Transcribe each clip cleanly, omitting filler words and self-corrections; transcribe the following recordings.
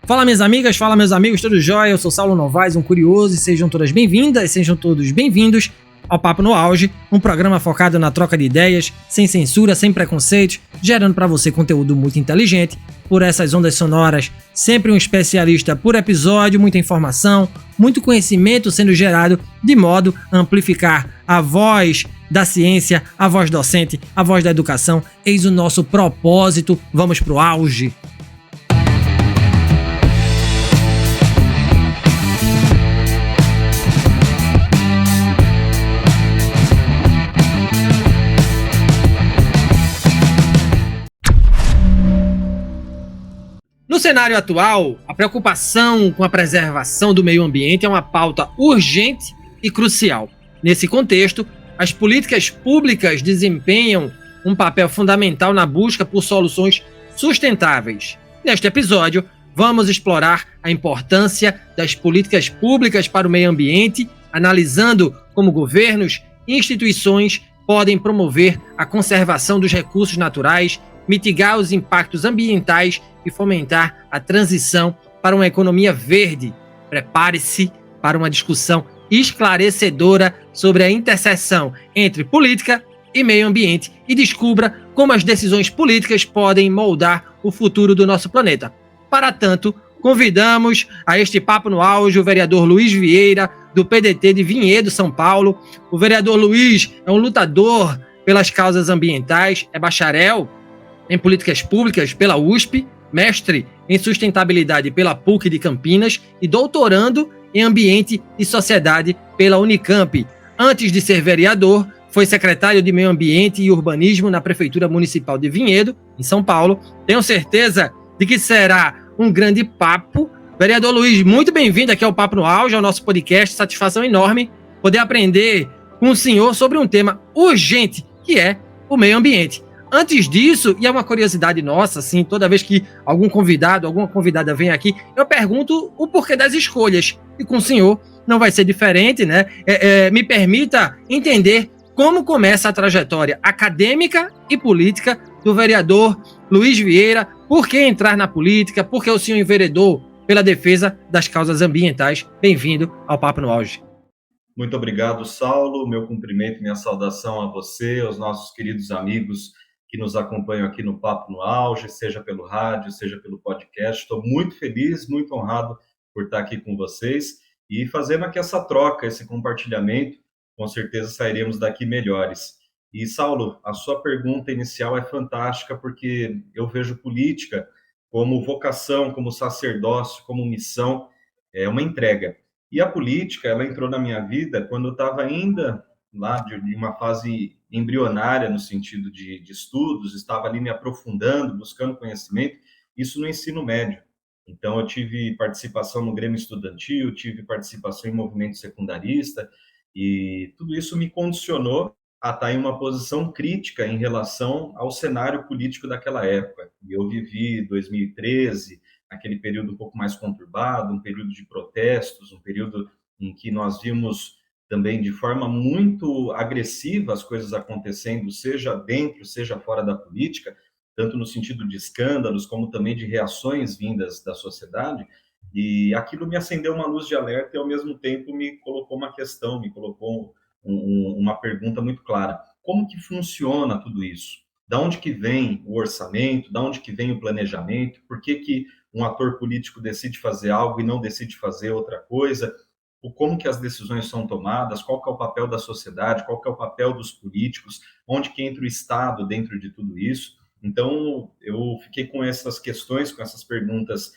Fala minhas amigas, fala meus amigos, tudo jóia? Eu sou Saulo Novaes, um curioso, e sejam todas bem-vindas, sejam todos bem-vindos ao Papo no Auge, um programa focado na troca de ideias, sem censura, sem preconceitos, gerando para você conteúdo muito inteligente, por essas ondas sonoras, sempre um especialista por episódio, muita informação, muito conhecimento sendo gerado de modo a amplificar a voz da ciência, a voz docente, a voz da educação. Eis o nosso propósito, vamos pro auge! No cenário atual, a preocupação com a preservação do meio ambiente é uma pauta urgente e crucial. Nesse contexto, as políticas públicas desempenham um papel fundamental na busca por soluções sustentáveis. Neste episódio, vamos explorar a importância das políticas públicas para o meio ambiente, analisando como governos e instituições podem promover a conservação dos recursos naturais, mitigar os impactos ambientais e fomentar a transição para uma economia verde. Prepare-se para uma discussão esclarecedora sobre a interseção entre política e meio ambiente e descubra como as decisões políticas podem moldar o futuro do nosso planeta. Para tanto, convidamos a este Papo no Auge o vereador Luiz Vieira, do PDT de Vinhedo, São Paulo. O vereador Luiz é um lutador pelas causas ambientais, é bacharel em políticas públicas pela USP, mestre em sustentabilidade pela PUC de Campinas e doutorando em ambiente e sociedade pela Unicamp. Antes de ser vereador, foi secretário de Meio Ambiente e Urbanismo na Prefeitura Municipal de Vinhedo, em São Paulo. Tenho certeza de que será um grande papo. Vereador Luiz, muito bem-vindo aqui ao Papo no Auge, ao nosso podcast. Satisfação enorme poder aprender com o senhor sobre um tema urgente, que é o meio ambiente. Antes disso, e é uma curiosidade nossa, assim, toda vez que algum convidado, alguma convidada vem aqui, eu pergunto o porquê das escolhas. E com o senhor não vai ser diferente, né? Me permita entender como começa a trajetória acadêmica e política do vereador Luiz Vieira. Por que entrar na política? Por que o senhor enveredou pela defesa das causas ambientais? Bem-vindo ao Papo no Auge. Muito obrigado, Saulo. Meu cumprimento e minha saudação a você, aos nossos queridos amigos que nos acompanham aqui no Papo no Auge, seja pelo rádio, seja pelo podcast. Estou muito feliz, muito honrado por estar aqui com vocês e fazendo aqui essa troca, esse compartilhamento. Com certeza sairemos daqui melhores. E, Saulo, a sua pergunta inicial é fantástica, porque eu vejo política como vocação, como sacerdócio, como missão, é uma entrega. E a política, ela entrou na minha vida quando eu estava ainda lá de uma fase embrionária no sentido de estudos, estava ali me aprofundando, buscando conhecimento, isso no ensino médio. Então, eu tive participação no Grêmio Estudantil, tive participação em movimento secundarista, e tudo isso me condicionou a estar em uma posição crítica em relação ao cenário político daquela época. E eu vivi 2013, aquele período um pouco mais conturbado, um período de protestos, um período em que nós vimos também de forma muito agressiva as coisas acontecendo, seja dentro, seja fora da política, tanto no sentido de escândalos, como também de reações vindas da sociedade, e aquilo me acendeu uma luz de alerta e, ao mesmo tempo, me colocou uma questão, me colocou uma pergunta muito clara. Como que funciona tudo isso? Da onde que vem o orçamento? Da onde que vem o planejamento? Por que que um ator político decide fazer algo e não decide fazer outra coisa? Como que as decisões são tomadas, qual que é o papel da sociedade, qual que é o papel dos políticos, onde que entra o Estado dentro de tudo isso. Então, eu fiquei com essas questões, com essas perguntas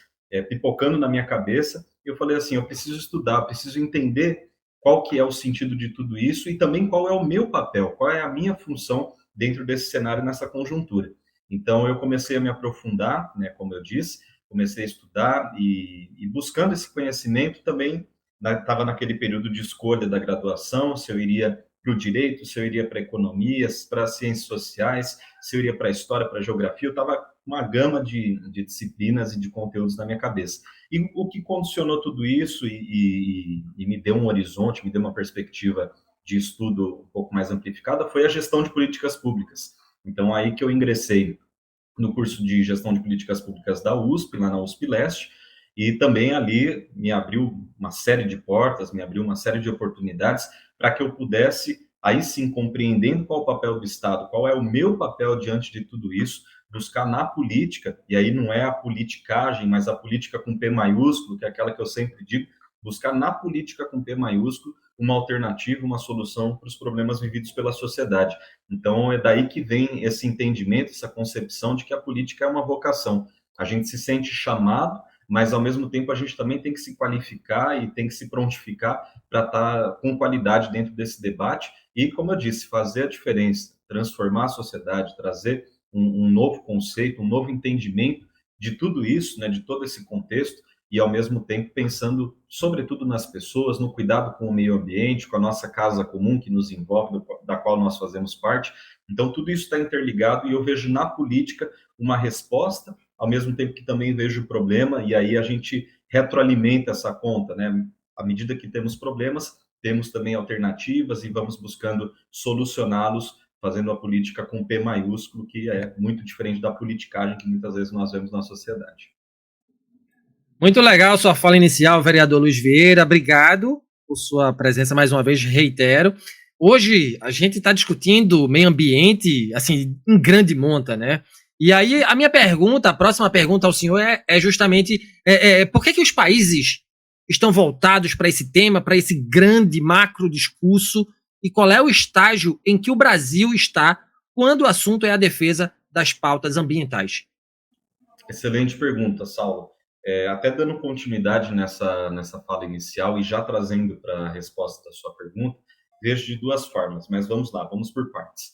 pipocando na minha cabeça, e eu falei assim, eu preciso estudar, preciso entender qual que é o sentido de tudo isso e também qual é o meu papel, qual é a minha função dentro desse cenário, nessa conjuntura. Então, eu comecei a me aprofundar, né, como eu disse, comecei a estudar e buscando esse conhecimento também. Estava naquele período de escolha da graduação, se eu iria para o direito, se eu iria para economia, para ciências sociais, se eu iria para a história, para a geografia. Eu estava com uma gama de disciplinas e de conteúdos na minha cabeça. E o que condicionou tudo isso e me deu um horizonte, me deu uma perspectiva de estudo um pouco mais amplificada foi a gestão de políticas públicas. Então, aí que eu ingressei no curso de gestão de políticas públicas da USP, lá na USP Leste, E também ali me abriu uma série de portas, me abriu uma série de oportunidades para que eu pudesse, aí sim, compreendendo qual o papel do Estado, qual é o meu papel diante de tudo isso, buscar na política, e aí não é a politicagem, mas a política com P maiúsculo, que é aquela que eu sempre digo, buscar na política com P maiúsculo uma alternativa, uma solução para os problemas vividos pela sociedade. Então, é daí que vem esse entendimento, essa concepção de que a política é uma vocação. A gente se sente chamado, mas, ao mesmo tempo, a gente também tem que se qualificar e tem que se prontificar para estar com qualidade dentro desse debate e, como eu disse, fazer a diferença, transformar a sociedade, trazer um novo conceito, um novo entendimento de tudo isso, né, de todo esse contexto, e, ao mesmo tempo, pensando, sobretudo, nas pessoas, no cuidado com o meio ambiente, com a nossa casa comum que nos envolve, da qual nós fazemos parte. Então, tudo isso está interligado e eu vejo na política uma resposta, ao mesmo tempo que também vejo o problema, e aí a gente retroalimenta essa conta, né? À medida que temos problemas, temos também alternativas e vamos buscando solucioná-los, fazendo a política com P maiúsculo, que é muito diferente da politicagem que muitas vezes nós vemos na sociedade. Muito legal sua fala inicial, vereador Luiz Vieira. Obrigado por sua presença mais uma vez, reitero. Hoje a gente está discutindo meio ambiente, assim, em grande monta, né? E aí a minha pergunta, a próxima pergunta ao senhor é justamente por que os países estão voltados para esse tema, para esse grande macro discurso, e qual é o estágio em que o Brasil está quando o assunto é a defesa das pautas ambientais? Excelente pergunta, Saulo. Até dando continuidade nessa fala inicial e já trazendo para a resposta da sua pergunta, vejo de duas formas, mas vamos lá, vamos por partes.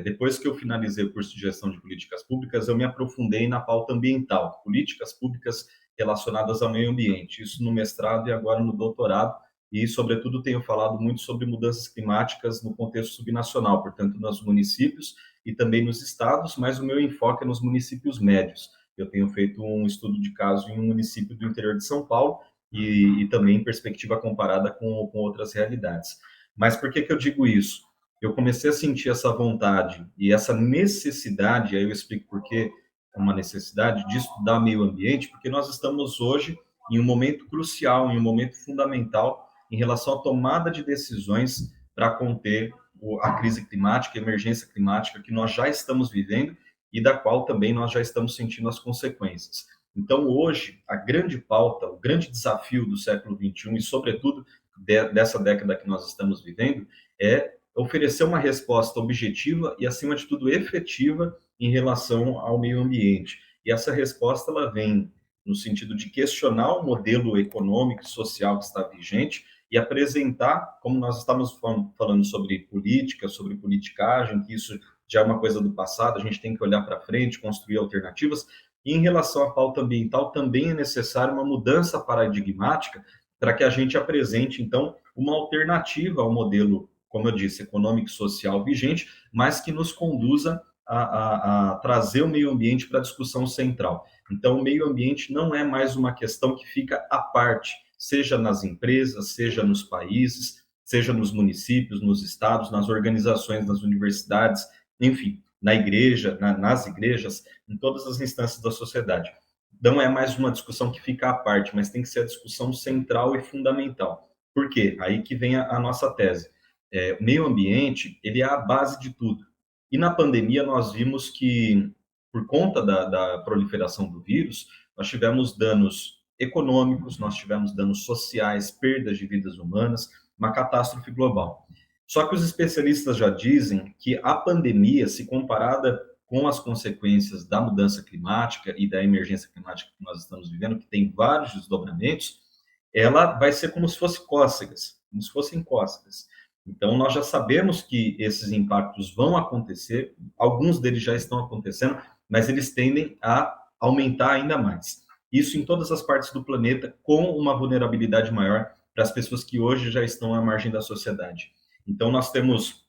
Depois que eu finalizei o curso de gestão de políticas públicas, eu me aprofundei na pauta ambiental, políticas públicas relacionadas ao meio ambiente, isso no mestrado e agora no doutorado, e, sobretudo, tenho falado muito sobre mudanças climáticas no contexto subnacional, portanto, nos municípios e também nos estados, mas o meu enfoque é nos municípios médios. Eu tenho feito um estudo de caso em um município do interior de São Paulo e também em perspectiva comparada com outras realidades. Mas por que eu digo isso? Eu comecei a sentir essa vontade e essa necessidade, aí eu explico por que é uma necessidade de estudar meio ambiente, porque nós estamos hoje em um momento crucial, em um momento fundamental em relação à tomada de decisões para conter a crise climática, a emergência climática que nós já estamos vivendo e da qual também nós já estamos sentindo as consequências. Então, hoje, a grande pauta, o grande desafio do século XXI e, sobretudo, dessa década que nós estamos vivendo, é oferecer uma resposta objetiva e, acima de tudo, efetiva em relação ao meio ambiente. E essa resposta ela vem no sentido de questionar o modelo econômico e social que está vigente e apresentar, como nós estamos falando sobre política, sobre politicagem, que isso já é uma coisa do passado, a gente tem que olhar para frente, construir alternativas. E em relação à pauta ambiental, também é necessária uma mudança paradigmática para que a gente apresente, então, uma alternativa ao modelo, como eu disse, econômico e social vigente, mas que nos conduza a trazer o meio ambiente para a discussão central. Então, o meio ambiente não é mais uma questão que fica à parte, seja nas empresas, seja nos países, seja nos municípios, nos estados, nas organizações, nas universidades, enfim, na igreja, nas igrejas, em todas as instâncias da sociedade. Não é mais uma discussão que fica à parte, mas tem que ser a discussão central e fundamental. Por quê? Aí que vem a nossa tese. O meio ambiente, ele é a base de tudo. E na pandemia nós vimos que, por conta da proliferação do vírus, nós tivemos danos econômicos, nós tivemos danos sociais, perdas de vidas humanas, uma catástrofe global. Só que os especialistas já dizem que a pandemia, se comparada com as consequências da mudança climática e da emergência climática que nós estamos vivendo, que tem vários desdobramentos, ela vai ser como se fosse cócegas, como se fossem cócegas. Então, nós já sabemos que esses impactos vão acontecer, alguns deles já estão acontecendo, mas eles tendem a aumentar ainda mais. Isso em todas as partes do planeta, com uma vulnerabilidade maior para as pessoas que hoje já estão à margem da sociedade. Então, nós temos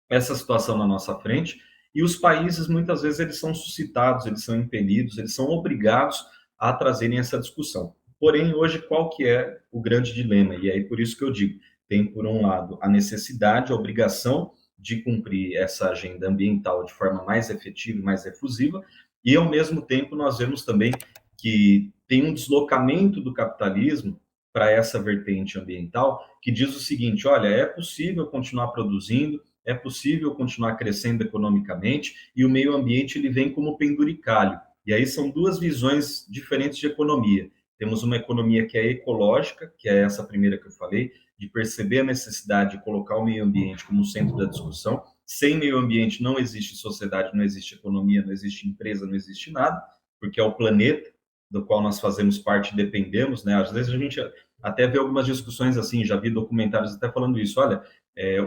essa situação na nossa frente e os países, muitas vezes, eles são suscitados, eles são impelidos, eles são obrigados a trazerem essa discussão. Porém, hoje, qual que é o grande dilema? E aí, por isso que eu digo, tem, por um lado, a necessidade, a obrigação de cumprir essa agenda ambiental de forma mais efetiva e mais efusiva, e, ao mesmo tempo, nós vemos também que tem um deslocamento do capitalismo para essa vertente ambiental que diz o seguinte: olha, é possível continuar produzindo, é possível continuar crescendo economicamente, e o meio ambiente ele vem como penduricalho. E aí são duas visões diferentes de economia. Temos uma economia que é ecológica, que é essa primeira que eu falei, de perceber a necessidade de colocar o meio ambiente como centro da discussão. Sem meio ambiente não existe sociedade, não existe economia, não existe empresa, não existe nada, porque é o planeta do qual nós fazemos parte e dependemos, né? Às vezes a gente até vê algumas discussões assim, já vi documentários até falando isso, olha,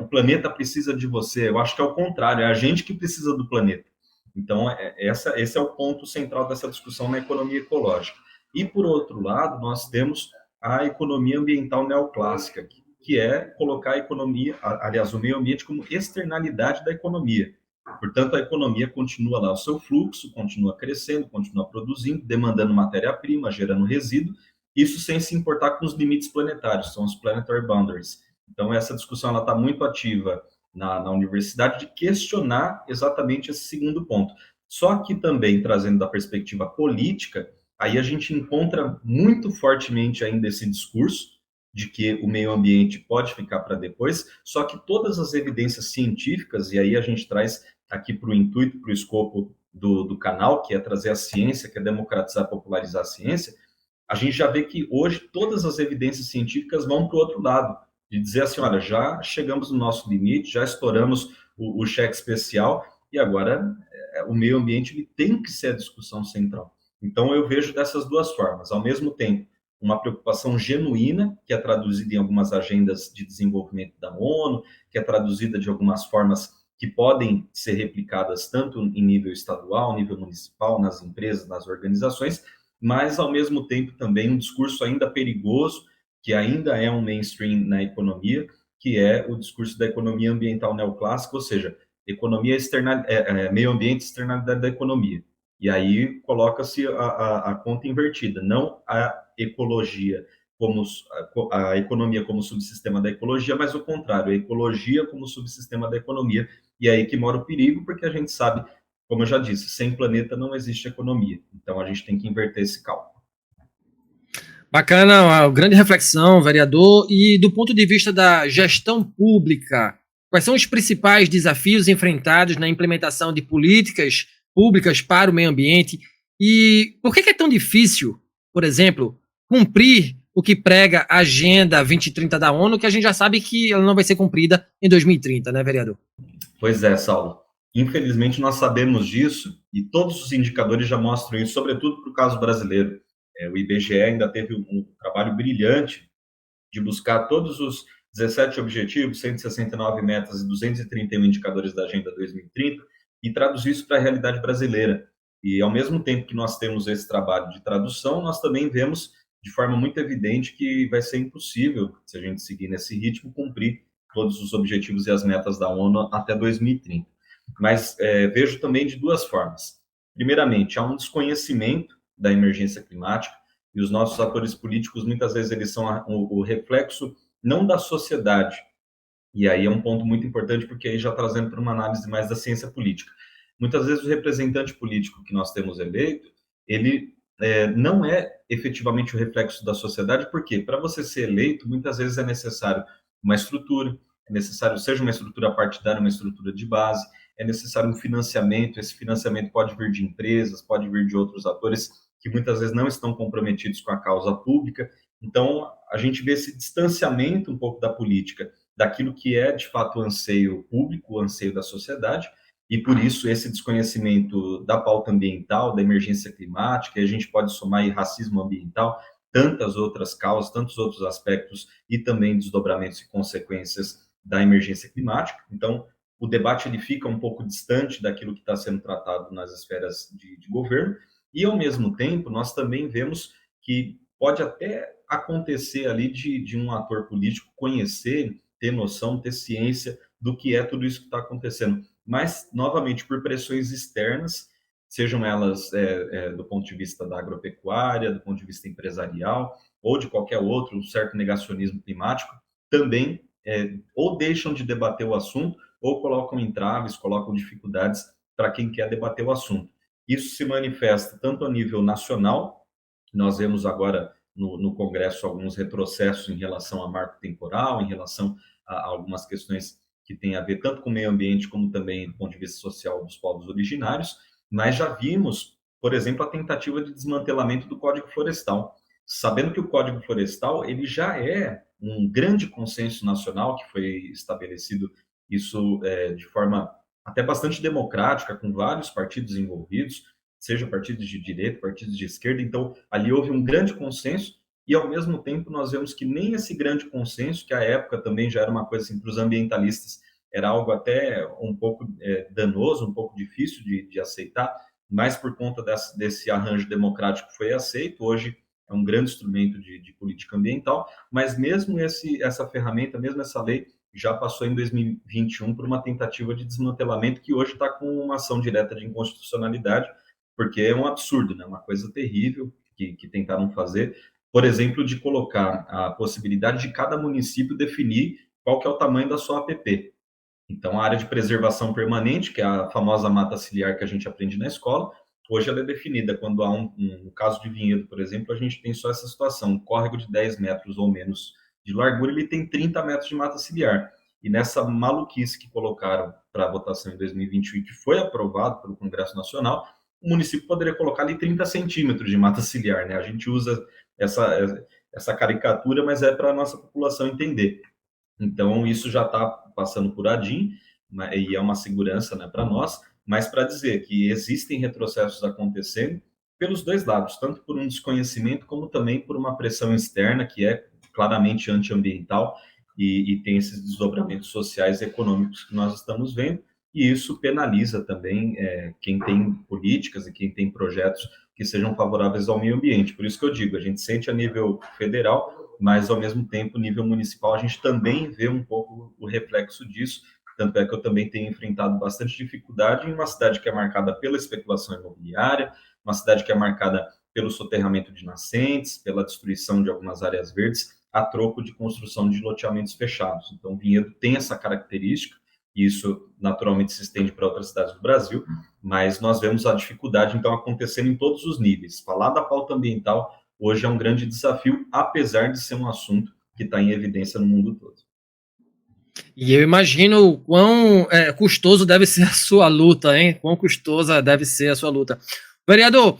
o planeta precisa de você. Eu acho que é o contrário, é a gente que precisa do planeta. Então, esse é o ponto central dessa discussão na economia ecológica. E, por outro lado, nós temos a economia ambiental neoclássica, que é colocar a economia, aliás, o meio ambiente como externalidade da economia. Portanto, a economia continua lá o seu fluxo, continua crescendo, continua produzindo, demandando matéria-prima, gerando resíduo, isso sem se importar com os limites planetários, são os planetary boundaries. Então, essa discussão está muito ativa na universidade de questionar exatamente esse segundo ponto. Só que também, trazendo da perspectiva política, aí a gente encontra muito fortemente ainda esse discurso de que o meio ambiente pode ficar para depois, só que todas as evidências científicas, e aí a gente traz aqui para o intuito, para o escopo do canal, que é trazer a ciência, que é democratizar, popularizar a ciência, a gente já vê que hoje todas as evidências científicas vão para o outro lado, de dizer assim, olha, já chegamos no nosso limite, já estouramos o cheque especial, e agora o meio ambiente ele tem que ser a discussão central. Então, eu vejo dessas duas formas. Ao mesmo tempo, uma preocupação genuína, que é traduzida em algumas agendas de desenvolvimento da ONU, que é traduzida de algumas formas que podem ser replicadas tanto em nível estadual, nível municipal, nas empresas, nas organizações, mas, ao mesmo tempo, também um discurso ainda perigoso, que ainda é um mainstream na economia, que é o discurso da economia ambiental neoclássica, ou seja, economia externa, meio ambiente externalidade da economia. E aí coloca-se a conta invertida, não a ecologia como a economia como subsistema da ecologia, mas o contrário, a ecologia como subsistema da economia. E é aí que mora o perigo, porque a gente sabe, como eu já disse, sem planeta não existe economia. Então a gente tem que inverter esse cálculo. Bacana, uma grande reflexão, vereador. E do ponto de vista da gestão pública, quais são os principais desafios enfrentados na implementação de políticas públicas para o meio ambiente? E por que é tão difícil, por exemplo, cumprir o que prega a Agenda 2030 da ONU, que a gente já sabe que ela não vai ser cumprida em 2030, né, vereador? Pois é, Saulo. Infelizmente, nós sabemos disso e todos os indicadores já mostram isso, sobretudo para o caso brasileiro. O IBGE ainda teve um trabalho brilhante de buscar todos os 17 objetivos, 169 metas e 231 indicadores da Agenda 2030 e traduzir isso para a realidade brasileira. E, ao mesmo tempo que nós temos esse trabalho de tradução, nós também vemos de forma muito evidente que vai ser impossível, se a gente seguir nesse ritmo, cumprir todos os objetivos e as metas da ONU até 2030. Mas vejo também de duas formas. Primeiramente, há um desconhecimento da emergência climática, e os nossos atores políticos, muitas vezes, eles são o reflexo não da sociedade, e aí é um ponto muito importante, porque aí já trazendo para uma análise mais da ciência política. Muitas vezes o representante político que nós temos eleito, ele não é efetivamente o reflexo da sociedade, porque para você ser eleito, muitas vezes é necessário uma estrutura, é necessário, seja uma estrutura partidária, uma estrutura de base, é necessário um financiamento, esse financiamento pode vir de empresas, pode vir de outros atores que muitas vezes não estão comprometidos com a causa pública. Então, a gente vê esse distanciamento um pouco da política, daquilo que é, de fato, o anseio público, o anseio da sociedade, e por isso esse desconhecimento da pauta ambiental, da emergência climática, e a gente pode somar aí racismo ambiental, tantas outras causas, tantos outros aspectos e também desdobramentos e consequências da emergência climática. Então, o debate ele fica um pouco distante daquilo que está sendo tratado nas esferas de governo, e, ao mesmo tempo, nós também vemos que pode até acontecer ali de um ator político conhecer, ter noção, ter ciência do que é tudo isso que está acontecendo. Mas, novamente, por pressões externas, sejam elas do ponto de vista da agropecuária, do ponto de vista empresarial, ou de qualquer outro, um certo negacionismo climático, também ou deixam de debater o assunto, ou colocam entraves, colocam dificuldades para quem quer debater o assunto. Isso se manifesta tanto a nível nacional, Nós vemos agora no Congresso alguns retrocessos em relação a marco temporal, em relação a algumas questões que têm a ver tanto com o meio ambiente como também do ponto de vista social dos povos originários, mas já vimos, por exemplo, a tentativa de desmantelamento do Código Florestal, sabendo que o Código Florestal ele já é um grande consenso nacional que foi estabelecido isso de forma até bastante democrática, com vários partidos envolvidos, seja partidos de direita, partidos de esquerda. Então, ali houve um grande consenso e, ao mesmo tempo, nós vemos que nem esse grande consenso, que à época também já era uma coisa assim, para os ambientalistas, era algo até um pouco danoso, um pouco difícil de aceitar, mas por conta desse arranjo democrático foi aceito. Hoje é um grande instrumento de política ambiental, mas mesmo essa ferramenta, mesmo essa lei, já passou em 2021 por uma tentativa de desmantelamento que hoje está com uma ação direta de inconstitucionalidade, porque é um absurdo, né? Uma coisa terrível que tentaram fazer, por exemplo, de colocar a possibilidade de cada município definir qual que é o tamanho da sua APP. Então, a área de preservação permanente, que é a famosa mata ciliar que a gente aprende na escola, hoje ela é definida quando há no caso de Vinhedo, por exemplo, a gente tem só essa situação, um córrego de 10 metros ou menos de largura, ele tem 30 metros de mata ciliar. E nessa maluquice que colocaram para a votação em 2021 e que foi aprovado pelo Congresso Nacional, o município poderia colocar ali 30 centímetros de mata ciliar, né? A gente usa essa caricatura, mas é para a nossa população entender. Então, isso já está passando por ADIM, né, e é uma segurança, né, para nós, mas para dizer que existem retrocessos acontecendo pelos dois lados, tanto por um desconhecimento, como também por uma pressão externa, que é claramente antiambiental, e tem esses desdobramentos sociais e econômicos que nós estamos vendo, e isso penaliza também quem tem políticas e quem tem projetos que sejam favoráveis ao meio ambiente. Por isso que eu digo, a gente sente a nível federal, mas ao mesmo tempo, nível municipal, a gente também vê um pouco o reflexo disso. Tanto é que eu também tenho enfrentado bastante dificuldade em uma cidade que é marcada pela especulação imobiliária, uma cidade que é marcada pelo soterramento de nascentes, pela destruição de algumas áreas verdes, a troco de construção de loteamentos fechados. Então, Vinhedo tem essa característica, e isso naturalmente se estende para outras cidades do Brasil, mas nós vemos a dificuldade, então, acontecendo em todos os níveis. Falar da pauta ambiental hoje é um grande desafio, apesar de ser um assunto que está em evidência no mundo todo. E eu imagino o quão custoso deve ser a sua luta, hein? Quão custosa deve ser a sua luta. Vereador,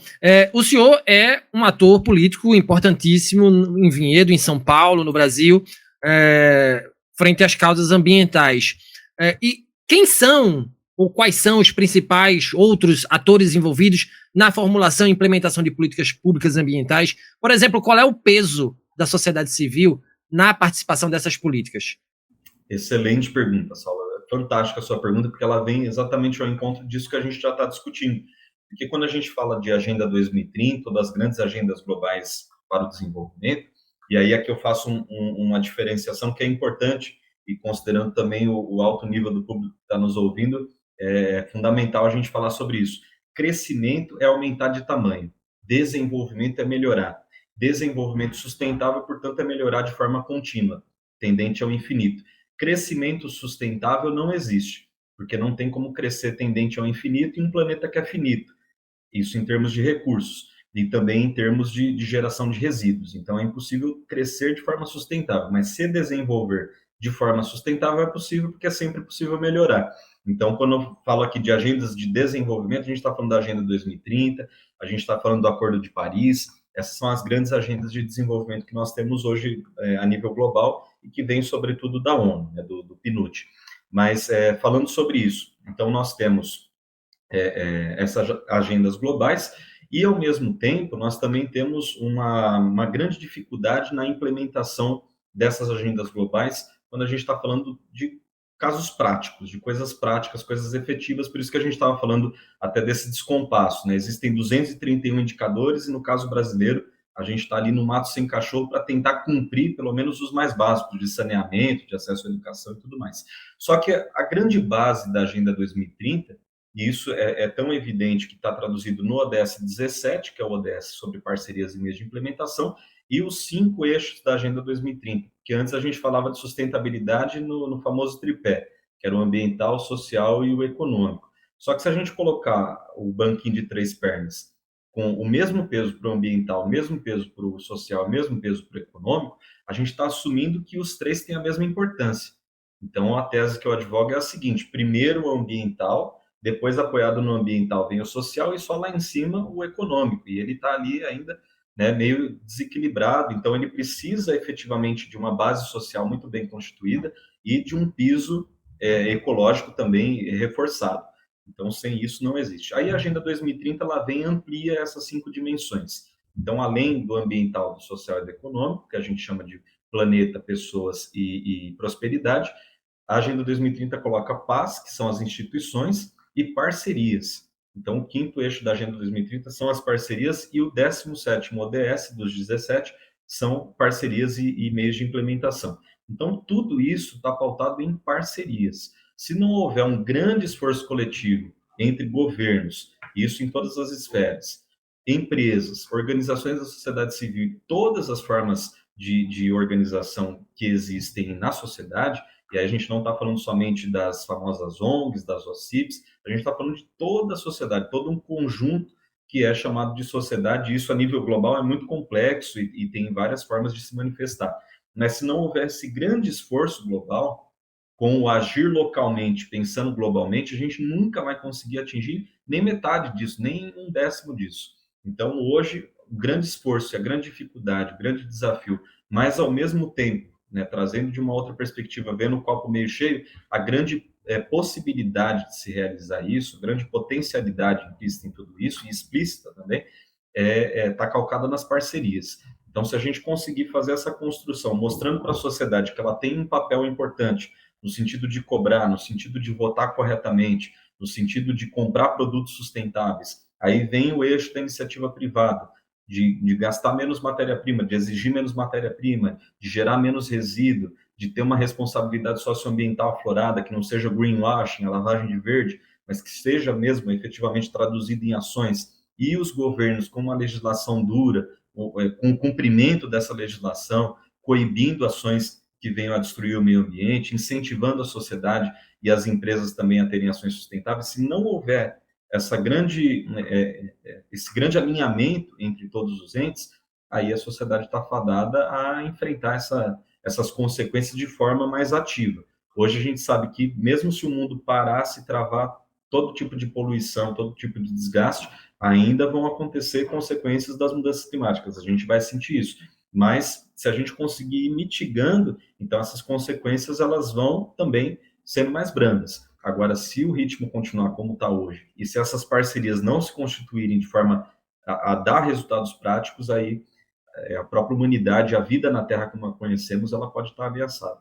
o senhor é um ator político importantíssimo em Vinhedo, em São Paulo, no Brasil, frente às causas ambientais. E quem são ou quais são os principais outros atores envolvidos na formulação e implementação de políticas públicas ambientais? Por exemplo, qual é o peso da sociedade civil na participação dessas políticas? Excelente pergunta, Saulo. É fantástica a sua pergunta, porque ela vem exatamente ao encontro disso que a gente já está discutindo. Porque quando a gente fala de Agenda 2030, ou das grandes agendas globais para o desenvolvimento, e aí é que eu faço uma diferenciação que é importante, e considerando também o alto nível do público que está nos ouvindo, é fundamental a gente falar sobre isso. Crescimento é aumentar de tamanho, desenvolvimento é melhorar. Desenvolvimento sustentável, portanto, é melhorar de forma contínua, tendente ao infinito. Crescimento sustentável não existe, porque não tem como crescer tendente ao infinito em um planeta que é finito. Isso em termos de recursos e também em termos de geração de resíduos. Então é impossível crescer de forma sustentável, mas se desenvolver de forma sustentável é possível, porque é sempre possível melhorar. Então, quando eu falo aqui de agendas de desenvolvimento, a gente está falando da Agenda 2030, a gente está falando do Acordo de Paris. Essas são as grandes agendas de desenvolvimento que nós temos hoje a nível global e que vem, sobretudo, da ONU, né, do PNUD. Mas, falando sobre isso, então nós temos essas agendas globais e, ao mesmo tempo, nós também temos uma grande dificuldade na implementação dessas agendas globais quando a gente está falando de casos práticos, de coisas práticas, coisas efetivas, por isso que a gente estava falando até desse descompasso, né? Existem 231 indicadores e, no caso brasileiro, a gente está ali no mato sem cachorro para tentar cumprir pelo menos os mais básicos de saneamento, de acesso à educação e tudo mais. Só que a grande base da Agenda 2030, e isso é tão evidente que está traduzido no ODS 17, que é o ODS sobre parcerias e meios de implementação, e os 5 eixos da Agenda 2030, que antes a gente falava de sustentabilidade no famoso tripé, que era o ambiental, o social e o econômico. Só que se a gente colocar o banquinho de 3 pernas com o mesmo peso para o ambiental, o mesmo peso para o social, o mesmo peso para o econômico, a gente está assumindo que os três têm a mesma importância. Então, a tese que eu advogo é a seguinte: primeiro o ambiental, depois apoiado no ambiental vem o social e só lá em cima o econômico. E ele está ali ainda, né, meio desequilibrado, então ele precisa efetivamente de uma base social muito bem constituída e de um piso ecológico também reforçado. Então, sem isso não existe. Aí a Agenda 2030 ela vem e amplia essas 5 dimensões. Então, além do ambiental, do social e do econômico, que a gente chama de planeta, pessoas e prosperidade, a Agenda 2030 coloca paz, que são as instituições, e parcerias. Então, o quinto eixo da Agenda 2030 são as parcerias e o 17º ODS dos 17 são parcerias e meios de implementação. Então, tudo isso está pautado em parcerias. Se não houver um grande esforço coletivo entre governos, isso em todas as esferas, empresas, organizações da sociedade civil, todas as formas de organização que existem na sociedade, e aí a gente não está falando somente das famosas ONGs, das OCIPs, a gente está falando de toda a sociedade, todo um conjunto que é chamado de sociedade, e isso a nível global é muito complexo e tem várias formas de se manifestar. Mas se não houver esse grande esforço global, com o agir localmente, pensando globalmente, a gente nunca vai conseguir atingir nem metade disso, nem um décimo disso. Então, hoje, o grande esforço, a grande dificuldade, o grande desafio, mas ao mesmo tempo, né, trazendo de uma outra perspectiva, vendo o copo meio cheio, a grande possibilidade de se realizar isso, a grande potencialidade implícita em tudo isso, e explícita também, está calcada nas parcerias. Então, se a gente conseguir fazer essa construção, mostrando para a sociedade que ela tem um papel importante, no sentido de cobrar, no sentido de votar corretamente, no sentido de comprar produtos sustentáveis, aí vem o eixo da iniciativa privada, de gastar menos matéria-prima, de exigir menos matéria-prima, de gerar menos resíduo, de ter uma responsabilidade socioambiental aflorada, que não seja greenwashing, a lavagem de verde, mas que seja mesmo efetivamente traduzida em ações, e os governos com uma legislação dura, com o cumprimento dessa legislação, coibindo ações que venham a destruir o meio ambiente, incentivando a sociedade e as empresas também a terem ações sustentáveis. Se não houver esse grande alinhamento entre todos os entes, aí a sociedade está fadada a enfrentar essas consequências de forma mais ativa. Hoje a gente sabe que, mesmo se o mundo parasse, travar todo tipo de poluição, todo tipo de desgaste, ainda vão acontecer consequências das mudanças climáticas. A gente vai sentir isso. Mas, se a gente conseguir ir mitigando, então essas consequências elas vão também sendo mais brandas. Agora, se o ritmo continuar como está hoje, e se essas parcerias não se constituírem de forma a dar resultados práticos, aí a própria humanidade, a vida na Terra como a conhecemos, ela pode estar ameaçada.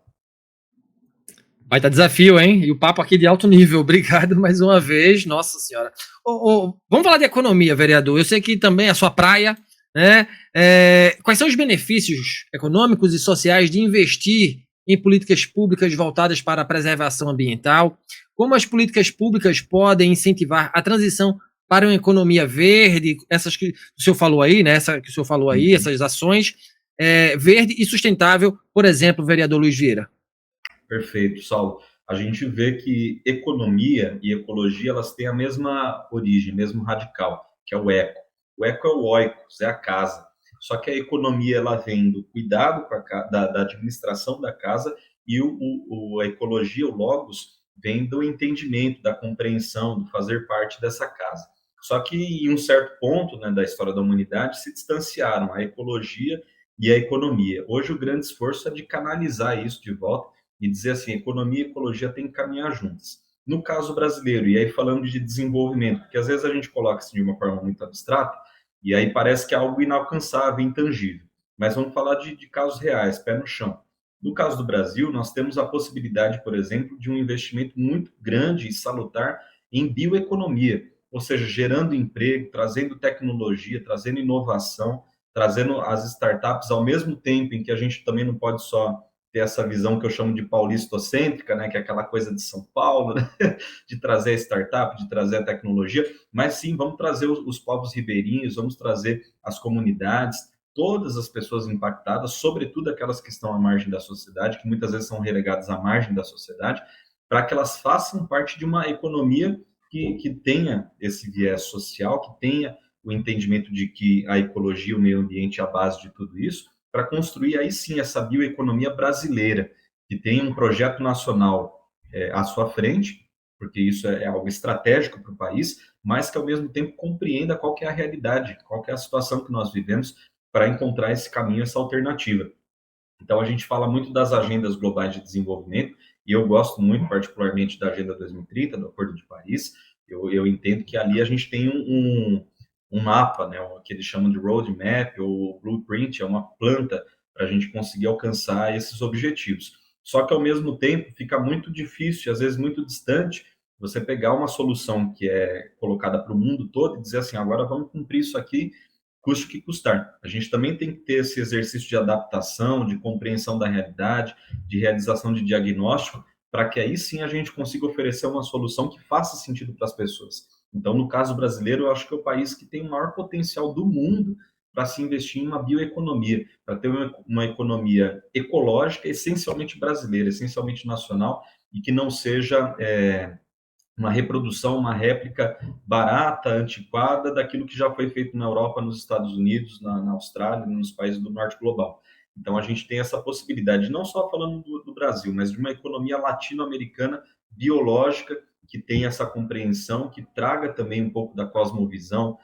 Vai estar desafio, hein? E o papo aqui de alto nível. Obrigado mais uma vez, nossa senhora. Vamos falar de economia, vereador. Eu sei que também é a sua praia, né? Quais são os benefícios econômicos e sociais de investir em políticas públicas voltadas para a preservação ambiental? Como as políticas públicas podem incentivar a transição para uma economia verde, essas que o senhor falou aí, né? Essa que o senhor falou aí, essas ações verde e sustentável, por exemplo, vereador Luiz Vieira. Perfeito, Saulo. A gente vê que economia e ecologia elas têm a mesma origem, mesmo radical, que é o eco. O eco é o oikos, é a casa. Só que a economia ela vem do cuidado com da administração da casa e a ecologia, o logos, vem do entendimento, da compreensão, do fazer parte dessa casa. Só que em um certo ponto, né, da história da humanidade se distanciaram a ecologia e a economia. Hoje o grande esforço é de canalizar isso de volta e dizer assim, economia e ecologia têm que caminhar juntas. No caso brasileiro, e aí falando de desenvolvimento, porque às vezes a gente coloca assim de uma forma muito abstrata, e aí parece que é algo inalcançável, intangível. Mas vamos falar de casos reais, pé no chão. No caso do Brasil, nós temos a possibilidade, por exemplo, de um investimento muito grande e salutar em bioeconomia, ou seja, gerando emprego, trazendo tecnologia, trazendo inovação, trazendo as startups ao mesmo tempo em que a gente também não pode só ter essa visão que eu chamo de paulistocêntrica, né, que é aquela coisa de São Paulo, né, de trazer a startup, de trazer a tecnologia, mas sim, vamos trazer os povos ribeirinhos, vamos trazer as comunidades, todas as pessoas impactadas, sobretudo aquelas que estão à margem da sociedade, que muitas vezes são relegadas à margem da sociedade, para que elas façam parte de uma economia que tenha esse viés social, que tenha o entendimento de que a ecologia, o meio ambiente é a base de tudo isso, para construir aí sim essa bioeconomia brasileira, que tem um projeto nacional à sua frente, porque isso é algo estratégico para o país, mas que ao mesmo tempo compreenda qual que é a realidade, qual que é a situação que nós vivemos, para encontrar esse caminho, essa alternativa. Então, a gente fala muito das agendas globais de desenvolvimento, e eu gosto muito, particularmente, da Agenda 2030, do Acordo de Paris. Eu entendo que ali a gente tem um mapa, né, o que eles chamam de roadmap, ou blueprint, é uma planta para a gente conseguir alcançar esses objetivos. Só que, ao mesmo tempo, fica muito difícil, às vezes muito distante, você pegar uma solução que é colocada para o mundo todo e dizer assim, agora vamos cumprir isso aqui, custe o que custar. A gente também tem que ter esse exercício de adaptação, de compreensão da realidade, de realização de diagnóstico, para que aí sim a gente consiga oferecer uma solução que faça sentido para as pessoas. Então, no caso brasileiro, eu acho que é o país que tem o maior potencial do mundo para se investir em uma bioeconomia, para ter uma economia ecológica, essencialmente brasileira, essencialmente nacional, e que não seja uma reprodução, uma réplica barata, antiquada daquilo que já foi feito na Europa, nos Estados Unidos, na Austrália, nos países do norte global. Então, a gente tem essa possibilidade, não só falando do Brasil, mas de uma economia latino-americana biológica, que tenha essa compreensão, que traga também um pouco da cosmovisão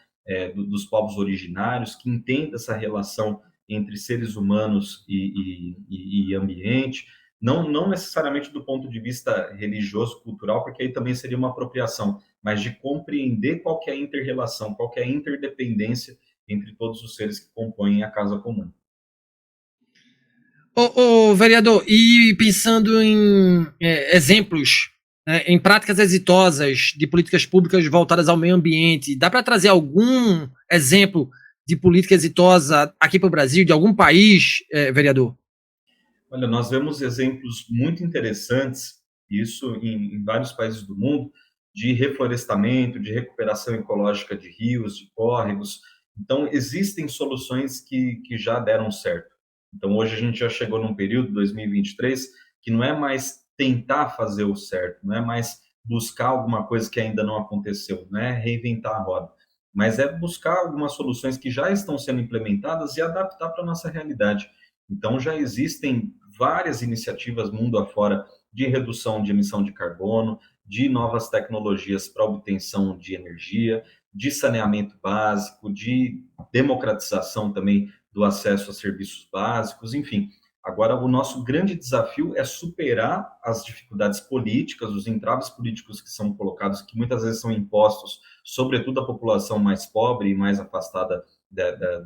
dos povos originários, que entenda essa relação entre seres humanos e ambiente, não necessariamente do ponto de vista religioso, cultural, porque aí também seria uma apropriação, mas de compreender qual que é a inter-relação, qual que é a interdependência entre todos os seres que compõem a casa comum. Ô, vereador, e pensando em exemplos, né, em práticas exitosas de políticas públicas voltadas ao meio ambiente, dá para trazer algum exemplo de política exitosa aqui para o Brasil, de algum país, vereador? Olha, nós vemos exemplos muito interessantes, isso em vários países do mundo, de reflorestamento, de recuperação ecológica de rios, de córregos. Então, existem soluções que já deram certo. Então, hoje a gente já chegou num período, 2023, que não é mais tentar fazer o certo, não é mais buscar alguma coisa que ainda não aconteceu, não é reinventar a roda, mas é buscar algumas soluções que já estão sendo implementadas e adaptar para a nossa realidade. Então, já existem várias iniciativas mundo afora de redução de emissão de carbono, de novas tecnologias para obtenção de energia, de saneamento básico, de democratização também do acesso a serviços básicos, enfim. Agora, o nosso grande desafio é superar as dificuldades políticas, os entraves políticos que são colocados, que muitas vezes são impostos, sobretudo à população mais pobre e mais afastada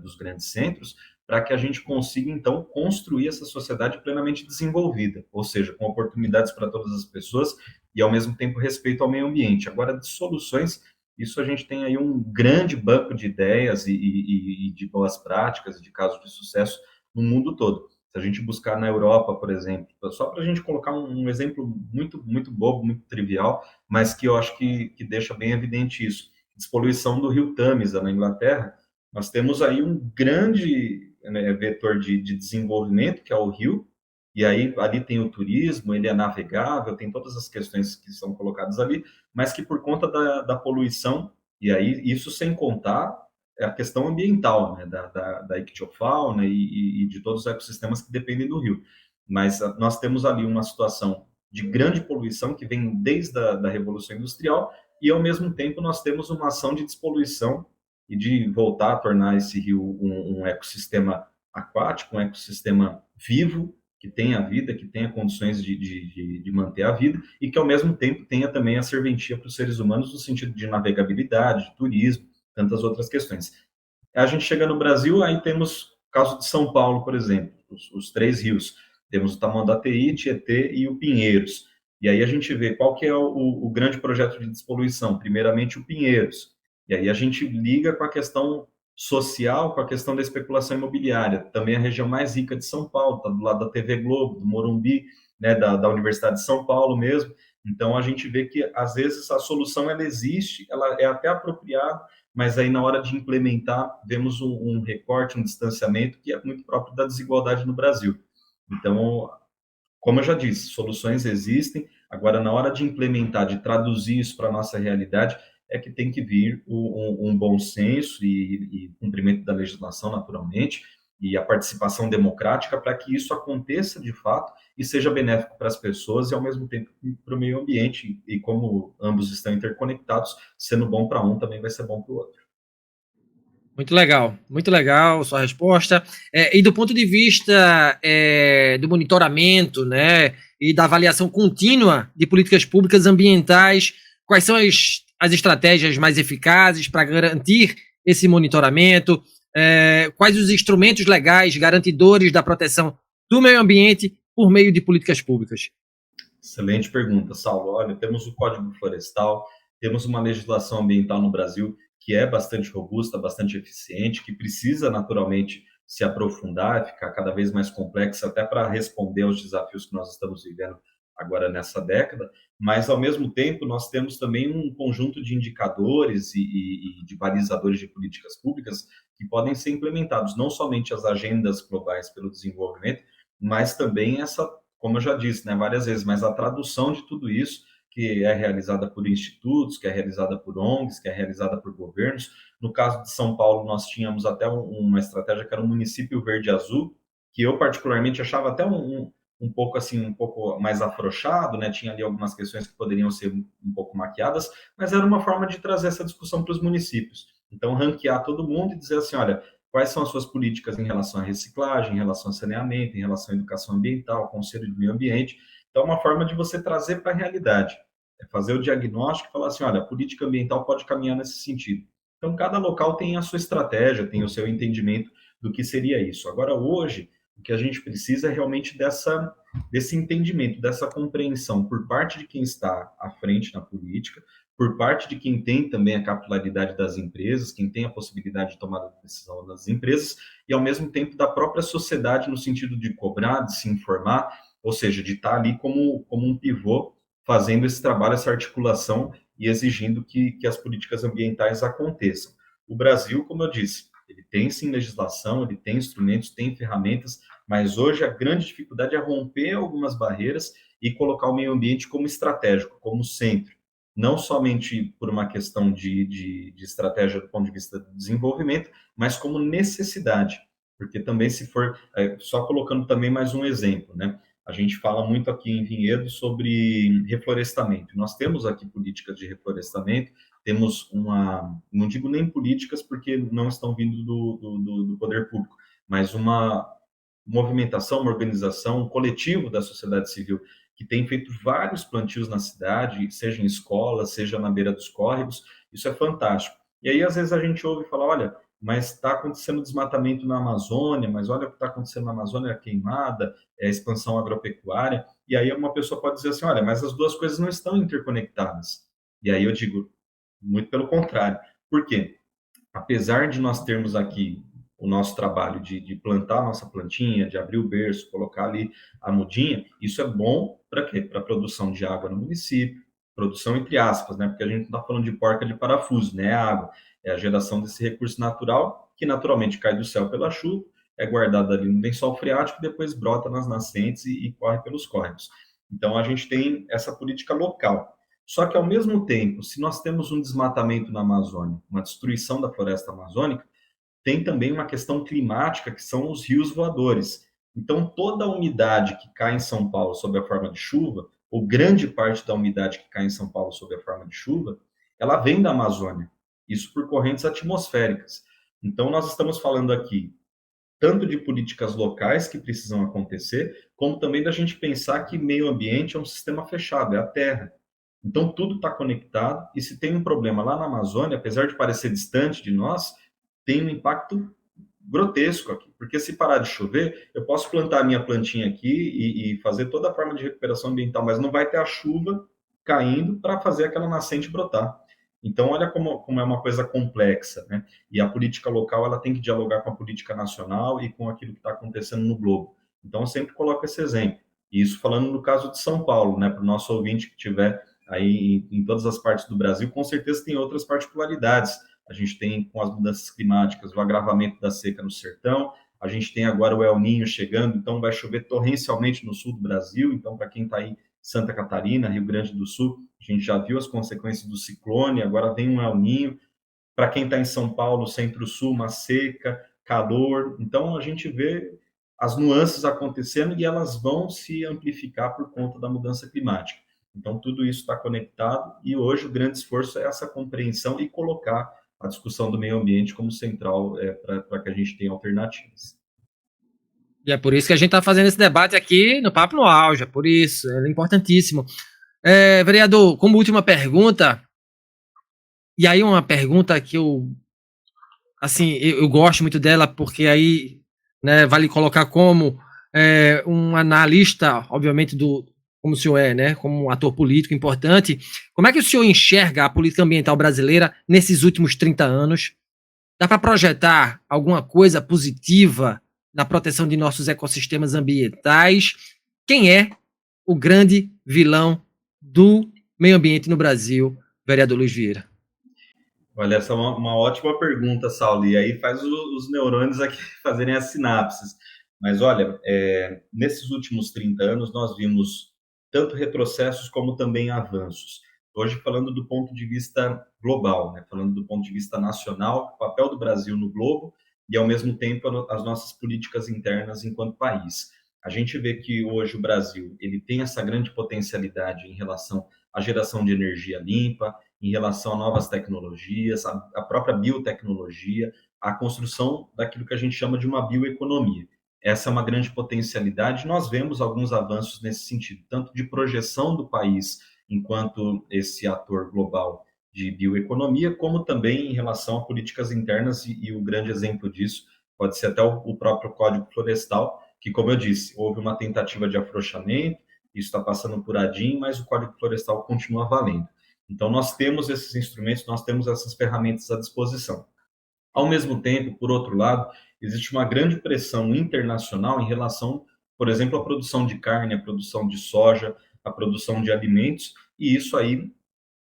dos grandes centros, para que a gente consiga, então, construir essa sociedade plenamente desenvolvida, ou seja, com oportunidades para todas as pessoas e, ao mesmo tempo, respeito ao meio ambiente. Agora, de soluções, isso a gente tem aí um grande banco de ideias e de boas práticas, de casos de sucesso no mundo todo. Se a gente buscar na Europa, por exemplo, só para a gente colocar um exemplo muito, muito bobo, muito trivial, mas que eu acho que deixa bem evidente isso. Despoluição do rio Tâmisa, na Inglaterra, nós temos aí um grande, né, vetor de desenvolvimento, que é o rio, e aí ali tem o turismo, ele é navegável, tem todas as questões que são colocadas ali, mas que por conta da poluição, e aí isso sem contar a questão ambiental, né, da ictiofauna e de todos os ecossistemas que dependem do rio. Mas nós temos ali uma situação de grande poluição que vem desde da Revolução Industrial, e ao mesmo tempo nós temos uma ação de despoluição e de voltar a tornar esse rio um ecossistema aquático, um ecossistema vivo, que tenha vida, que tenha condições de manter a vida, e que ao mesmo tempo tenha também a serventia para os seres humanos no sentido de navegabilidade, de turismo, tantas outras questões. A gente chega no Brasil, aí temos o caso de São Paulo, por exemplo, os três rios. Temos o Tamanduateí, Tietê e o Pinheiros. E aí a gente vê qual que é o grande projeto de despoluição. Primeiramente, o Pinheiros. E aí a gente liga com a questão social, com a questão da especulação imobiliária. Também a região mais rica de São Paulo, está do lado da TV Globo, do Morumbi, né, da Universidade de São Paulo mesmo. Então a gente vê que, às vezes, a solução ela existe, ela é até apropriada, mas aí na hora de implementar, vemos um recorte, um distanciamento que é muito próprio da desigualdade no Brasil. Então, como eu já disse, soluções existem, agora na hora de implementar, de traduzir isso para a nossa realidade, é que tem que vir um bom senso e cumprimento da legislação, naturalmente, e a participação democrática para que isso aconteça de fato e seja benéfico para as pessoas e, ao mesmo tempo, para o meio ambiente. E como ambos estão interconectados, sendo bom para um, também vai ser bom para o outro. Muito legal sua resposta. E do ponto de vista do monitoramento, né, e da avaliação contínua de políticas públicas ambientais, quais são as estratégias mais eficazes para garantir esse monitoramento? Quais os instrumentos legais garantidores da proteção do meio ambiente por meio de políticas públicas? Excelente pergunta, Saulo. Olha, temos o Código Florestal, temos uma legislação ambiental no Brasil que é bastante robusta, bastante eficiente, que precisa naturalmente se aprofundar, ficar cada vez mais complexa, até para responder aos desafios que nós estamos vivendo agora nessa década, mas ao mesmo tempo nós temos também um conjunto de indicadores e de balizadores de políticas públicas que podem ser implementados, não somente as agendas globais pelo desenvolvimento, mas também essa, como eu já disse, né, várias vezes, mas a tradução de tudo isso, que é realizada por institutos, que é realizada por ONGs, que é realizada por governos. No caso de São Paulo, nós tínhamos até uma estratégia que era um município verde-azul, que eu particularmente achava até um pouco assim, um pouco mais afrouxado, né? Tinha ali algumas questões que poderiam ser um pouco maquiadas, mas era uma forma de trazer essa discussão para os municípios. Então, ranquear todo mundo e dizer assim, olha, quais são as suas políticas em relação à reciclagem, em relação ao saneamento, em relação à educação ambiental, conselho de meio ambiente. Então, uma forma de você trazer para a realidade, é fazer o diagnóstico e falar assim, olha, a política ambiental pode caminhar nesse sentido. Então, cada local tem a sua estratégia, tem o seu entendimento do que seria isso. Agora, hoje, o que a gente precisa é realmente desse entendimento, dessa compreensão por parte de quem está à frente na política, por parte de quem tem também a capilaridade das empresas, quem tem a possibilidade de tomada de decisão das empresas, e ao mesmo tempo da própria sociedade no sentido de cobrar, de se informar, ou seja, de estar ali como um pivô, fazendo esse trabalho, essa articulação e exigindo que as políticas ambientais aconteçam. O Brasil, como eu disse, ele tem sim legislação, ele tem instrumentos, tem ferramentas, mas hoje a grande dificuldade é romper algumas barreiras e colocar o meio ambiente como estratégico, como centro, não somente por uma questão de estratégia do ponto de vista do desenvolvimento, mas como necessidade, porque também se for, só colocando também mais um exemplo, né? A gente fala muito aqui em Vinhedo sobre reflorestamento. Nós temos aqui políticas de reflorestamento, temos não digo nem políticas porque não estão vindo do poder público, mas uma movimentação, uma organização, um coletivo da sociedade civil que tem feito vários plantios na cidade, seja em escolas, seja na beira dos córregos. Isso é fantástico. E aí, às vezes, a gente ouve falar, olha, mas está acontecendo desmatamento na Amazônia, mas olha o que está acontecendo na Amazônia, a queimada, a expansão agropecuária. E aí uma pessoa pode dizer assim, olha, mas as duas coisas não estão interconectadas. E aí eu digo, muito pelo contrário. Por quê? Apesar de nós termos aqui o nosso trabalho de plantar a nossa plantinha, de abrir o berço, colocar ali a mudinha, isso é bom para quê? Para a produção de água no município, produção entre aspas, né? Porque a gente não está falando de porca de parafuso, né? É a água, é a geração desse recurso natural, que naturalmente cai do céu pela chuva, é guardado ali no lençol freático, depois brota nas nascentes e corre pelos córregos. Então a gente tem essa política local. Só que, ao mesmo tempo, se nós temos um desmatamento na Amazônia, uma destruição da floresta amazônica, tem também uma questão climática, que são os rios voadores. Então, toda a umidade que cai em São Paulo sob a forma de chuva, ou grande parte da umidade que cai em São Paulo sob a forma de chuva, ela vem da Amazônia. Isso por correntes atmosféricas. Então, nós estamos falando aqui tanto de políticas locais que precisam acontecer, como também da gente pensar que meio ambiente é um sistema fechado, é a terra. Então, tudo está conectado, e se tem um problema lá na Amazônia, apesar de parecer distante de nós, tem um impacto grotesco aqui, porque se parar de chover, eu posso plantar a minha plantinha aqui e fazer toda a forma de recuperação ambiental, mas não vai ter a chuva caindo para fazer aquela nascente brotar. Então, olha como é uma coisa complexa, né? E a política local ela tem que dialogar com a política nacional e com aquilo que está acontecendo no globo. Então, eu sempre coloco esse exemplo. E isso falando no caso de São Paulo, né? Para o nosso ouvinte que tiver aí em todas as partes do Brasil, com certeza tem outras particularidades. A gente tem, com as mudanças climáticas, o agravamento da seca no sertão, a gente tem agora o El Niño chegando, então vai chover torrencialmente no sul do Brasil, então para quem está aí Santa Catarina, Rio Grande do Sul, a gente já viu as consequências do ciclone, agora vem um El Niño. Para quem está em São Paulo, Centro-Sul, uma seca, calor. Então, a gente vê as nuances acontecendo e elas vão se amplificar por conta da mudança climática. Então, tudo isso está conectado e hoje o grande esforço é essa compreensão e colocar a discussão do meio ambiente como central para que a gente tenha alternativas. E é por isso que a gente está fazendo esse debate aqui no Papo no Auge, é por isso, é importantíssimo. Vereador, como última pergunta, e aí uma pergunta que eu gosto muito dela, porque aí, né, vale colocar como um analista, obviamente, como o senhor é, né, como um ator político importante. Como é que o senhor enxerga a política ambiental brasileira nesses últimos 30 anos? Dá para projetar alguma coisa positiva na proteção de nossos ecossistemas ambientais? Quem é o grande vilão do meio ambiente no Brasil, vereador Luiz Vieira? Olha, essa é uma ótima pergunta, Saulo, e aí faz os neurônios aqui fazerem as sinapses. Mas olha, nesses últimos 30 anos nós vimos tanto retrocessos como também avanços. Hoje falando do ponto de vista global, né? Falando do ponto de vista nacional, o papel do Brasil no globo e ao mesmo tempo as nossas políticas internas enquanto país. A gente vê que hoje o Brasil ele tem essa grande potencialidade em relação à geração de energia limpa, em relação a novas tecnologias, a própria biotecnologia, a construção daquilo que a gente chama de uma bioeconomia. Essa é uma grande potencialidade. Nós vemos alguns avanços nesse sentido, tanto de projeção do país enquanto esse ator global de bioeconomia, como também em relação a políticas internas, e o grande exemplo disso pode ser até o próprio Código Florestal, que, como eu disse, houve uma tentativa de afrouxamento, isso está passando por ADIM, mas o Código Florestal continua valendo. Então, nós temos esses instrumentos, nós temos essas ferramentas à disposição. Ao mesmo tempo, por outro lado, existe uma grande pressão internacional em relação, por exemplo, à produção de carne, à produção de soja, à produção de alimentos, e isso aí,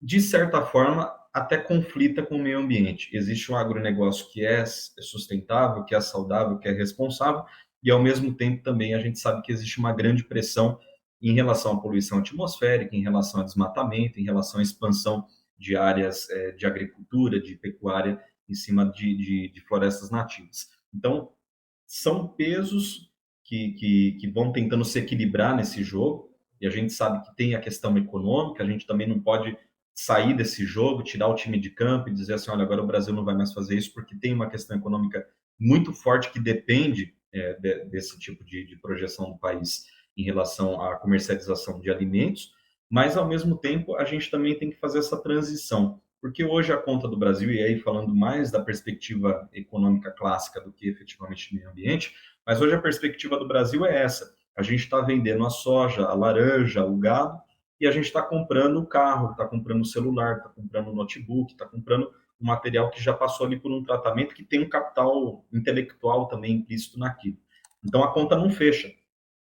de certa forma, até conflita com o meio ambiente. Existe um agronegócio que é sustentável, que é saudável, que é responsável, e ao mesmo tempo também a gente sabe que existe uma grande pressão em relação à poluição atmosférica, em relação ao desmatamento, em relação à expansão de áreas de agricultura, de pecuária, em cima de florestas nativas. Então, são pesos que vão tentando se equilibrar nesse jogo, e a gente sabe que tem a questão econômica, a gente também não pode sair desse jogo, tirar o time de campo e dizer assim, olha, agora o Brasil não vai mais fazer isso, porque tem uma questão econômica muito forte que depende desse tipo de projeção do país em relação à comercialização de alimentos, mas ao mesmo tempo a gente também tem que fazer essa transição, porque hoje a conta do Brasil, e aí falando mais da perspectiva econômica clássica do que efetivamente do meio ambiente, mas hoje a perspectiva do Brasil é essa, a gente está vendendo a soja, a laranja, o gado, e a gente está comprando o carro, está comprando o celular, está comprando o notebook, está comprando um material que já passou ali por um tratamento que tem um capital intelectual também implícito naquilo. Então a conta não fecha.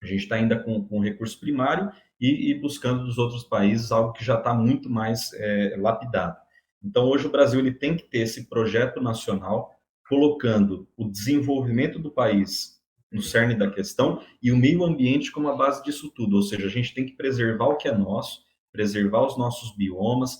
A gente está ainda com recurso primário e buscando dos outros países algo que já está muito mais lapidado. Então, hoje o Brasil ele tem que ter esse projeto nacional, colocando o desenvolvimento do país no cerne da questão e o meio ambiente como a base disso tudo. Ou seja, a gente tem que preservar o que é nosso, preservar os nossos biomas,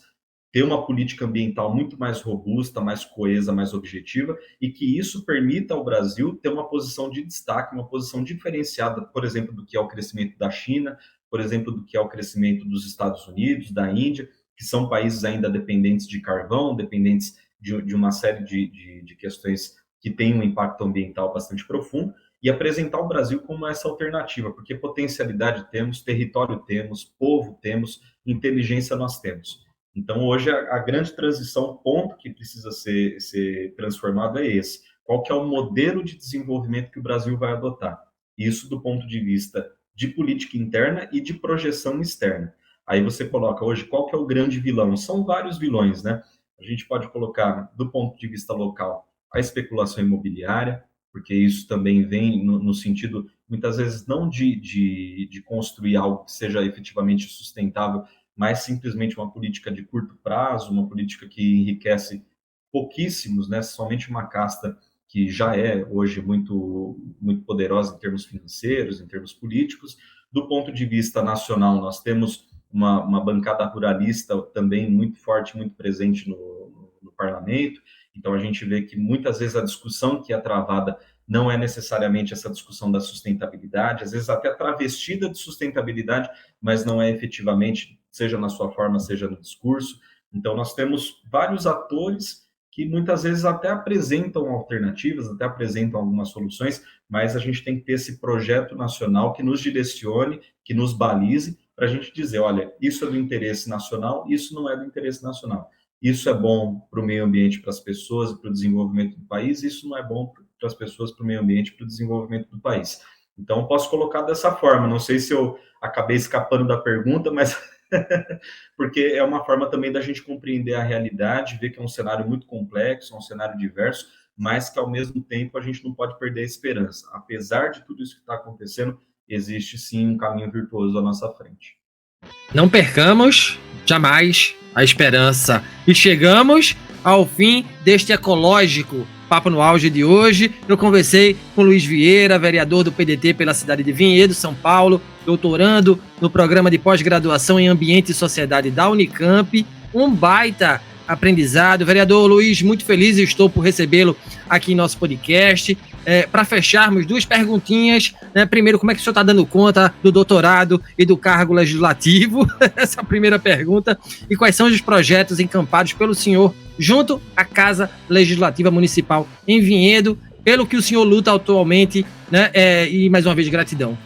ter uma política ambiental muito mais robusta, mais coesa, mais objetiva, e que isso permita ao Brasil ter uma posição de destaque, uma posição diferenciada, por exemplo, do que é o crescimento da China, por exemplo, do que é o crescimento dos Estados Unidos, da Índia, que são países ainda dependentes de carvão, dependentes de uma série de questões que têm um impacto ambiental bastante profundo, e apresentar o Brasil como essa alternativa, porque potencialidade temos, território temos, povo temos, inteligência nós temos. Então, hoje, a grande transição, o ponto que precisa ser transformado é esse. Qual que é o modelo de desenvolvimento que o Brasil vai adotar? Isso do ponto de vista de política interna e de projeção externa. Aí você coloca hoje qual que é o grande vilão. São vários vilões, né? A gente pode colocar, do ponto de vista local, a especulação imobiliária, porque isso também vem no sentido, muitas vezes, não de construir algo que seja efetivamente sustentável, mas simplesmente uma política de curto prazo, uma política que enriquece pouquíssimos, né? Somente uma casta que já é hoje muito poderosa em termos financeiros, em termos políticos, Do ponto de vista nacional, nós temos uma bancada ruralista também muito forte, muito presente no parlamento. Então, a gente vê que muitas vezes a discussão que é travada não é necessariamente essa discussão da sustentabilidade, às vezes até travestida de sustentabilidade, mas não é efetivamente, seja na sua forma, seja no discurso. Então, nós temos vários atores que muitas vezes até apresentam alternativas, até apresentam algumas soluções, mas a gente tem que ter esse projeto nacional que nos direcione, que nos balize, para a gente dizer, olha, isso é do interesse nacional, isso não é do interesse nacional. Isso é bom para o meio ambiente, para as pessoas, para o desenvolvimento do país, isso não é bom para as pessoas, para o meio ambiente, para o desenvolvimento do país. Então, posso colocar dessa forma. Não sei se eu acabei escapando da pergunta, mas porque é uma forma também da gente compreender a realidade, ver que é um cenário muito complexo, é um cenário diverso, mas que, ao mesmo tempo, a gente não pode perder a esperança. Apesar de tudo isso que está acontecendo, existe, sim, um caminho virtuoso à nossa frente. Não percamos, jamais, a esperança. E chegamos ao fim deste ecológico Papo no Auge de hoje. Eu conversei com Luiz Vieira, vereador do PDT pela cidade de Vinhedo, São Paulo, doutorando no programa de pós-graduação em Ambiente e Sociedade da Unicamp. Um baita aprendizado. Vereador Luiz, muito feliz estou por recebê-lo aqui em nosso podcast. Para fecharmos, duas perguntinhas. Né? Primeiro, como é que o senhor está dando conta do doutorado e do cargo legislativo? Essa é a primeira pergunta. E quais são os projetos encampados pelo senhor junto à Casa Legislativa Municipal em Vinhedo, pelo que o senhor luta atualmente, né? E mais uma vez, gratidão.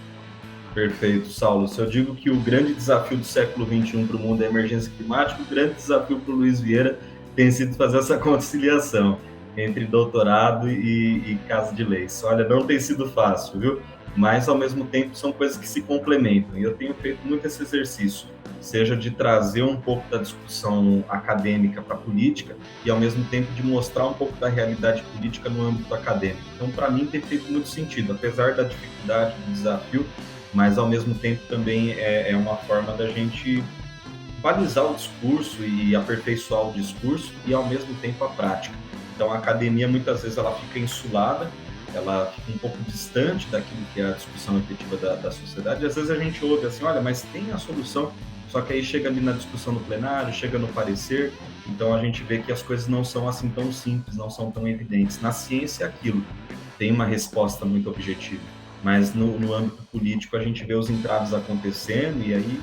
Perfeito, Saulo. Se eu digo que o grande desafio do século XXI para o mundo é a emergência climática, o grande desafio para o Luiz Vieira tem sido fazer essa conciliação entre doutorado e casa de leis. Olha, não tem sido fácil, viu? Mas, ao mesmo tempo, são coisas que se complementam. E eu tenho feito muito esse exercício, seja de trazer um pouco da discussão acadêmica para a política e, ao mesmo tempo, de mostrar um pouco da realidade política no âmbito acadêmico. Então, para mim, tem feito muito sentido, apesar da dificuldade, do desafio, mas, ao mesmo tempo, também é uma forma da gente balizar o discurso e aperfeiçoar o discurso e, ao mesmo tempo, a prática. Então, a academia, muitas vezes, ela fica insulada, ela fica um pouco distante daquilo que é a discussão efetiva da sociedade. E, às vezes, a gente ouve assim, olha, mas tem a solução, só que aí chega ali na discussão no plenário, chega no parecer, então a gente vê que as coisas não são assim tão simples, não são tão evidentes. Na ciência, é aquilo, tem uma resposta muito objetiva, mas no âmbito político, a gente vê os entraves acontecendo e aí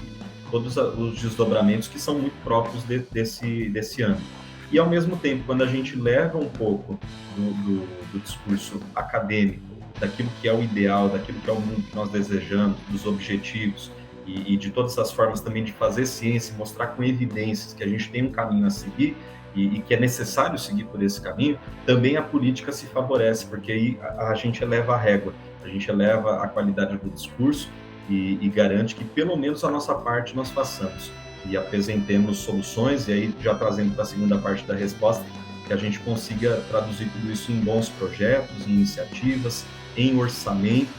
todos os desdobramentos que são muito próprios desse âmbito. E, ao mesmo tempo, quando a gente leva um pouco do discurso acadêmico, daquilo que é o ideal, daquilo que é o mundo que nós desejamos, dos objetivos e de todas as formas também de fazer ciência, mostrar com evidências que a gente tem um caminho a seguir e que é necessário seguir por esse caminho, também a política se favorece, porque aí a gente eleva a régua, a gente eleva a qualidade do discurso e garante que, pelo menos, a nossa parte nós façamos. E apresentemos soluções, e aí já trazendo para a segunda parte da resposta, que a gente consiga traduzir tudo isso em bons projetos, em iniciativas, em orçamento,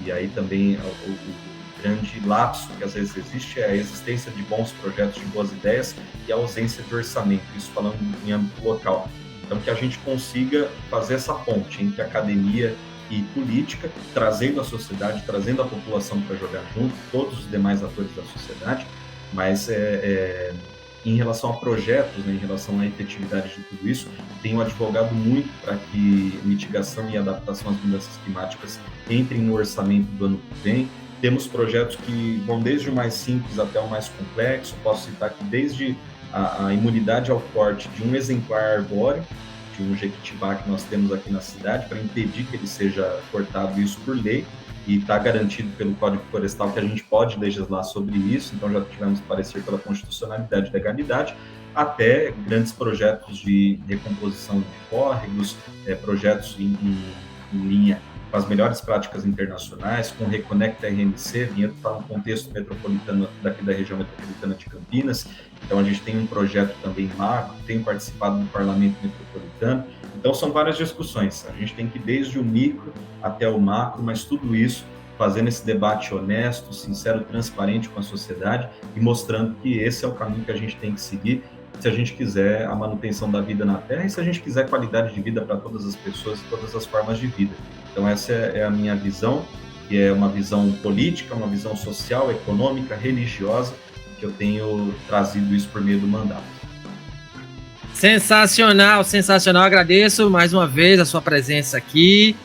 e aí também o grande lapso que às vezes existe é a existência de bons projetos, de boas ideias, e a ausência de orçamento, isso falando em âmbito local. Então, que a gente consiga fazer essa ponte entre academia e política, trazendo a sociedade, trazendo a população para jogar junto, todos os demais atores da sociedade, mas em relação a projetos, né, em relação à efetividade de tudo isso, tenho advogado muito para que mitigação e adaptação às mudanças climáticas entrem no orçamento do ano que vem. Temos projetos que vão desde o mais simples até o mais complexo. Posso citar aqui desde a imunidade ao corte de um exemplar arbóreo, de um jequitibá que nós temos aqui na cidade, para impedir que ele seja cortado, isso por lei, e está garantido pelo Código Florestal que a gente pode legislar sobre isso, então já tivemos parecer pela constitucionalidade e legalidade, até grandes projetos de recomposição de córregos, projetos em linha com as melhores práticas internacionais, com o Reconecta RMC, Vinhedo está no contexto metropolitano daqui da região metropolitana de Campinas, então a gente tem um projeto também macro, tenho participado do Parlamento Metropolitano, então são várias discussões, a gente tem que ir desde o micro até o macro, mas tudo isso fazendo esse debate honesto, sincero, transparente com a sociedade e mostrando que esse é o caminho que a gente tem que seguir se a gente quiser a manutenção da vida na Terra e se a gente quiser qualidade de vida para todas as pessoas e todas as formas de vida. Então essa é a minha visão que é uma visão política, uma visão social, econômica, religiosa, que eu tenho trazido isso por meio do mandato. Sensacional, sensacional. Agradeço mais uma vez a sua presença aqui.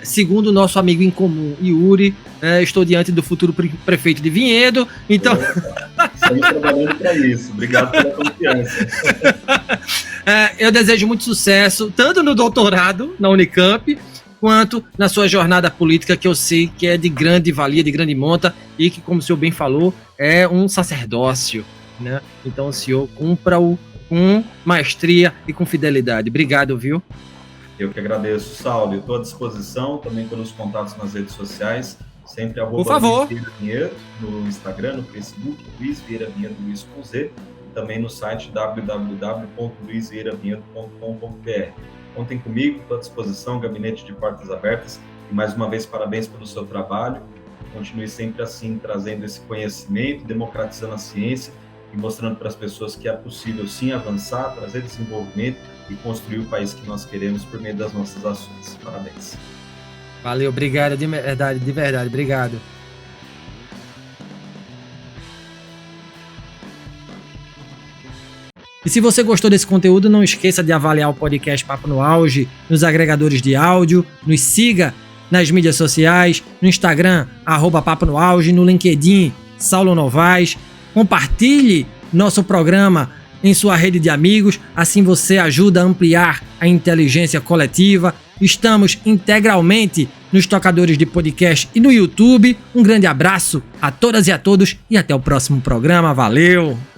Segundo o nosso amigo em comum, Yuri, estou diante do futuro prefeito de Vinhedo, então... Estamos trabalhando para isso. Obrigado pela confiança. Eu desejo muito sucesso, tanto no doutorado na Unicamp, quanto na sua jornada política, que eu sei que é de grande valia, de grande monta, e que, como o senhor bem falou, é um sacerdócio, né? Então o senhor cumpra-o com maestria e com fidelidade. Obrigado, viu? Eu que agradeço, Saulo. Eu estou à disposição também pelos contatos nas redes sociais, sempre Por favor. Luiz Vieira Vinhedo, no Instagram, no Facebook, Luiz Vieira Vinhedo, Luiz com Z, e também no site www.luizvieravinhedo.com.br. Contem comigo, estou à disposição, gabinete de portas abertas, e mais uma vez parabéns pelo seu trabalho. Continue sempre assim, trazendo esse conhecimento, democratizando a ciência e mostrando para as pessoas que é possível sim avançar, trazer desenvolvimento e construir o país que nós queremos por meio das nossas ações. Parabéns. Valeu, obrigado, de verdade, obrigado. E se você gostou desse conteúdo, não esqueça de avaliar o podcast Papo no Auge nos agregadores de áudio, nos siga nas mídias sociais, no Instagram, @Papo no Auge, no LinkedIn, Saulo Novaes. Compartilhe nosso programa em sua rede de amigos, assim você ajuda a ampliar a inteligência coletiva. Estamos integralmente nos tocadores de podcast e no YouTube. Um grande abraço a todas e a todos e até o próximo programa. Valeu!